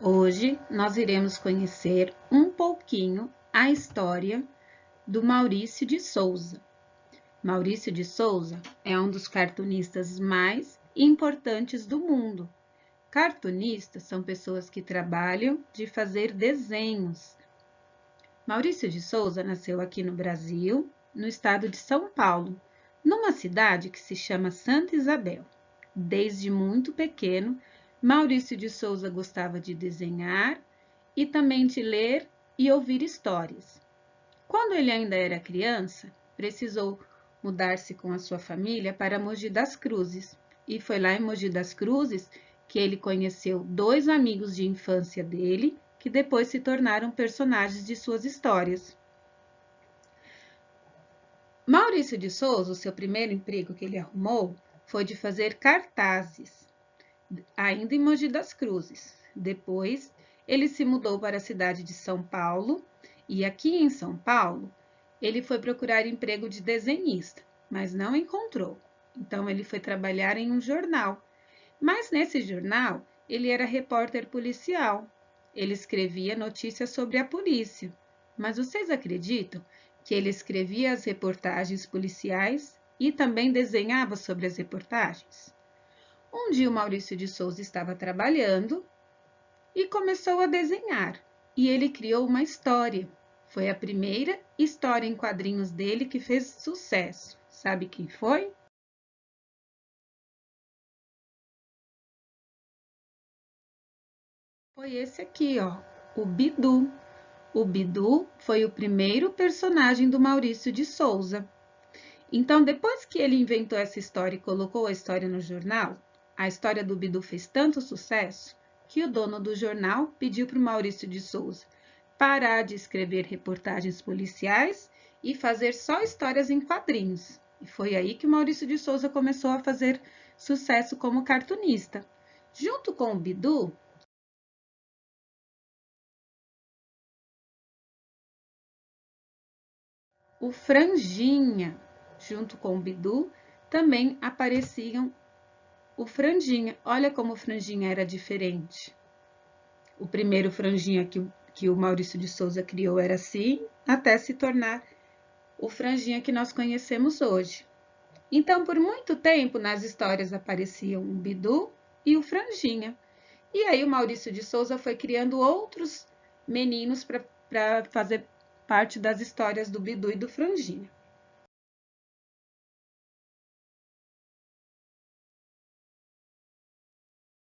Hoje nós iremos conhecer um pouquinho a história do Maurício de Souza. Maurício de Souza é um dos cartunistas mais importantes do mundo. Cartunistas são pessoas que trabalham de fazer desenhos. Maurício de Souza nasceu aqui no Brasil, no estado de São Paulo, numa cidade que se chama Santa Isabel. Desde muito pequeno, Maurício de Souza gostava de desenhar e também de ler e ouvir histórias. Quando ele ainda era criança, precisou mudar-se com a sua família para Mogi das Cruzes. E foi lá em Mogi das Cruzes que ele conheceu dois amigos de infância dele, que depois se tornaram personagens de suas histórias. Maurício de Souza, o seu primeiro emprego que ele arrumou foi de fazer cartazes, ainda em Mogi das Cruzes. Depois, ele se mudou para a cidade de São Paulo e aqui em São Paulo, ele foi procurar emprego de desenhista, mas não encontrou. Então, ele foi trabalhar em um jornal. Mas nesse jornal, ele era repórter policial. Ele escrevia notícias sobre a polícia. Mas vocês acreditam que ele escrevia as reportagens policiais e também desenhava sobre as reportagens? Um dia o Maurício de Souza estava trabalhando e começou a desenhar. E ele criou uma história. Foi a primeira história em quadrinhos dele que fez sucesso. Sabe quem foi? Foi esse aqui, ó, o Bidu. O Bidu foi o primeiro personagem do Maurício de Souza. Então, depois que ele inventou essa história e colocou a história no jornal, a história do Bidu fez tanto sucesso que o dono do jornal pediu para o Maurício de Souza parar de escrever reportagens policiais e fazer só histórias em quadrinhos. E foi aí que o Maurício de Souza começou a fazer sucesso como cartunista. Junto com o Bidu, o Franjinha, junto com o Bidu, também apareciam o Franjinha. Olha como o Franjinha era diferente. O primeiro Franjinha que o Maurício de Souza criou era assim, até se tornar o Franjinha que nós conhecemos hoje. Então, por muito tempo, nas histórias apareciam o Bidu e o Franjinha. E aí o Maurício de Souza foi criando outros meninos para fazer parte das histórias do Bidu e do Franjinha.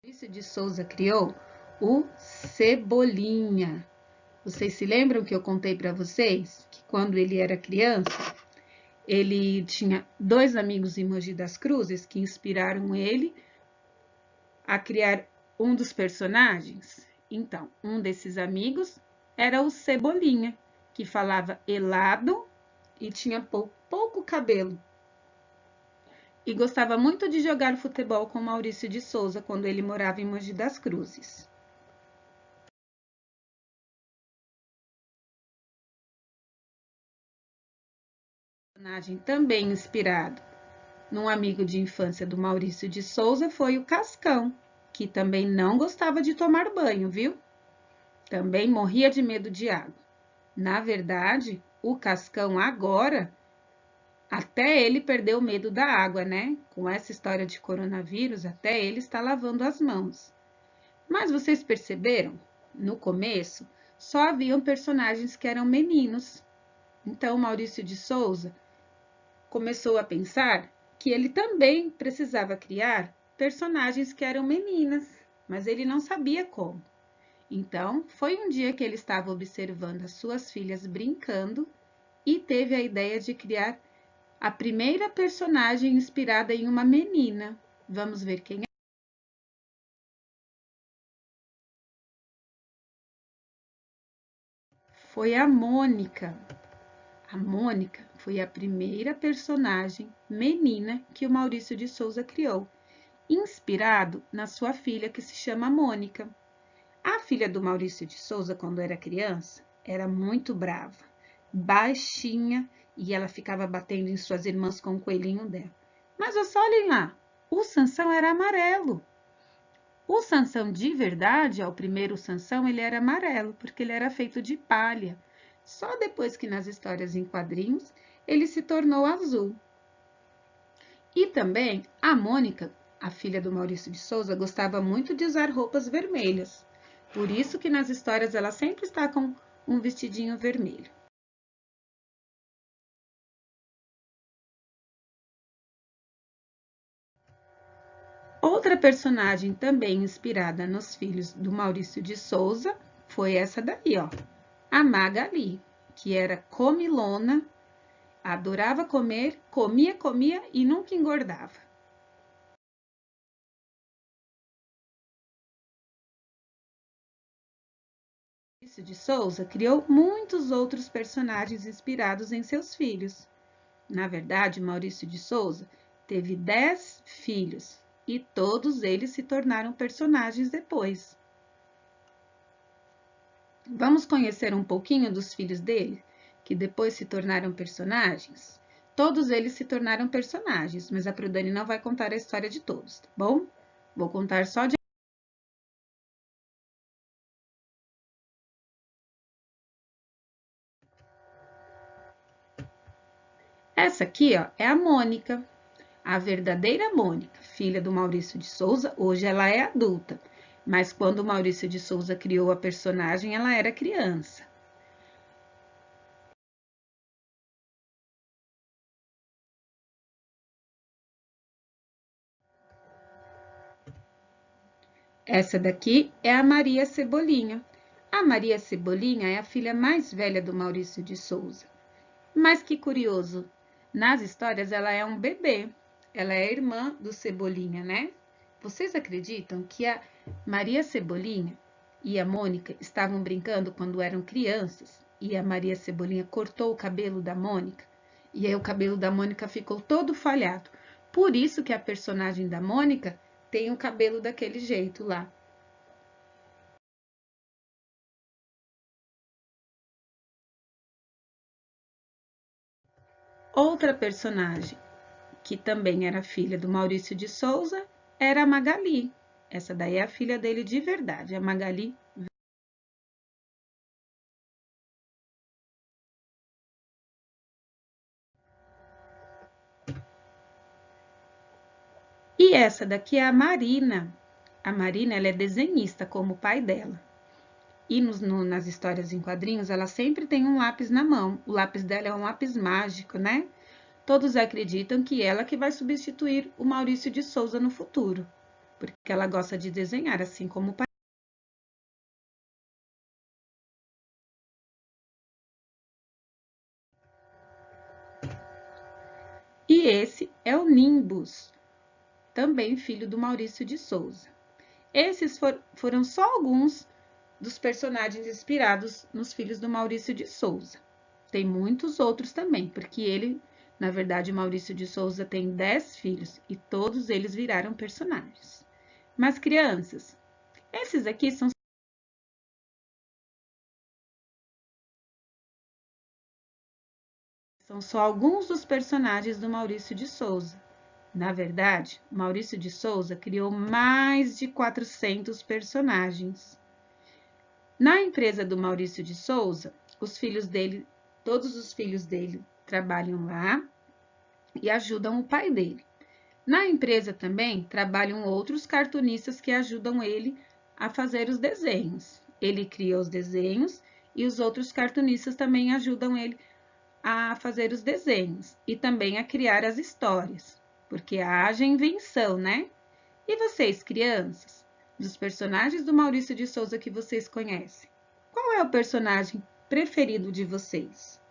Maurício de Souza criou o Cebolinha. Vocês se lembram que eu contei para vocês que quando ele era criança, ele tinha dois amigos em Mogi das Cruzes que inspiraram ele a criar um dos personagens? Então, um desses amigos era o Cebolinha, que falava elado e tinha pouco cabelo. E gostava muito de jogar futebol com Maurício de Souza quando ele morava em Mogi das Cruzes. Personagem também inspirado num amigo de infância do Maurício de Souza foi o Cascão, que também não gostava de tomar banho, viu? Também morria de medo de água. Na verdade, o Cascão agora, até ele perdeu o medo da água, né? Com essa história de coronavírus, até ele está lavando as mãos. Mas vocês perceberam? No começo, só haviam personagens que eram meninos. Então, Maurício de Souza começou a pensar que ele também precisava criar personagens que eram meninas, mas ele não sabia como. Então, foi um dia que ele estava observando as suas filhas brincando e teve a ideia de criar a primeira personagem inspirada em uma menina. Vamos ver quem é? Foi a Mônica. A Mônica foi a primeira personagem menina que o Maurício de Souza criou, inspirado na sua filha que se chama Mônica. A filha do Maurício de Souza, quando era criança, era muito brava, baixinha, e ela ficava batendo em suas irmãs com o coelhinho dela. Mas olhem lá, o Sansão era amarelo. O Sansão de verdade, o primeiro Sansão, ele era amarelo, porque ele era feito de palha. Só depois que nas histórias em quadrinhos ele se tornou azul. E também a Mônica, a filha do Maurício de Souza, gostava muito de usar roupas vermelhas. Por isso que nas histórias ela sempre está com um vestidinho vermelho. Outra personagem também inspirada nos filhos do Maurício de Souza foi essa daí, ó, a Magali, que era comilona, adorava comer, comia e nunca engordava. Maurício de Souza criou muitos outros personagens inspirados em seus filhos. Na verdade, Maurício de Souza teve 10 filhos e todos eles se tornaram personagens depois. Vamos conhecer um pouquinho dos filhos dele, que depois se tornaram personagens? Todos eles se tornaram personagens, mas a Prudane não vai contar a história de todos, tá bom? Vou contar só de... Essa aqui, ó, é a Mônica, a verdadeira Mônica, filha do Maurício de Souza. Hoje ela é adulta, mas quando o Maurício de Souza criou a personagem, ela era criança. Essa daqui é a Maria Cebolinha. A Maria Cebolinha é a filha mais velha do Maurício de Souza. Mas que curioso, nas histórias ela é um bebê. Ela é irmã do Cebolinha, né? Vocês acreditam que a Maria Cebolinha e a Mônica estavam brincando quando eram crianças e a Maria Cebolinha cortou o cabelo da Mônica e aí o cabelo da Mônica ficou todo falhado. Por isso que a personagem da Mônica tem o cabelo daquele jeito lá. Outra personagem que também era filha do Maurício de Souza era a Magali. Essa daí é a filha dele de verdade, a Magali. E essa daqui é a Marina. A Marina, ela é desenhista, como o pai dela. E nas histórias em quadrinhos, ela sempre tem um lápis na mão. O lápis dela é um lápis mágico, né? Todos acreditam que ela que vai substituir o Maurício de Souza no futuro, porque ela gosta de desenhar, assim como o pai. E esse é o Nimbus, também filho do Maurício de Souza. Esses foram só alguns dos personagens inspirados nos filhos do Maurício de Souza. Tem muitos outros também, porque ele, na verdade, o Maurício de Souza tem 10 filhos e todos eles viraram personagens. Mas, crianças, esses aqui são só alguns dos personagens do Maurício de Souza. Na verdade, Maurício de Souza criou mais de 400 personagens. Na empresa do Maurício de Souza, os filhos dele, todos os filhos dele trabalham lá e ajudam o pai dele. Na empresa também trabalham outros cartunistas que ajudam ele a fazer os desenhos. Ele cria os desenhos e os outros cartunistas também ajudam ele a fazer os desenhos e também a criar as histórias, porque haja invenção, né? E vocês, crianças, dos personagens do Maurício de Souza que vocês conhecem, qual é o personagem preferido de vocês?